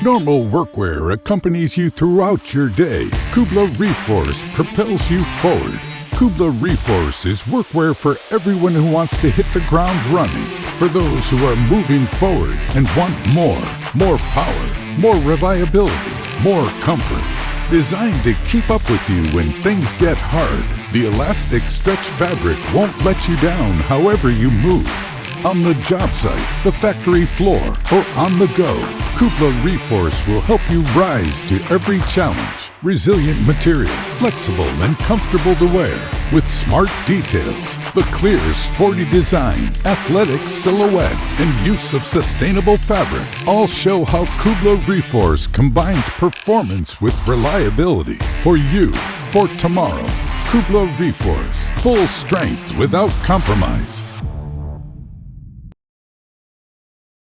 Normal workwear accompanies you throughout your day. KÜBLER REFORCE propels you forward. KÜBLER REFORCE is workwear for everyone who wants to hit the ground running. For those who are moving forward and want more power, more reliability, more comfort. Designed to keep up with you when things get hard, the elastic stretch fabric won't let you down however you move. On the job site, the factory floor, or on the go, KÜBLER REFORCE will help you rise to every challenge. Resilient material, flexible and comfortable to wear, with smart details, the clear, sporty design, athletic silhouette, and use of sustainable fabric all show how KÜBLER REFORCE combines performance with reliability. For you, for tomorrow, KÜBLER REFORCE, full strength without compromise.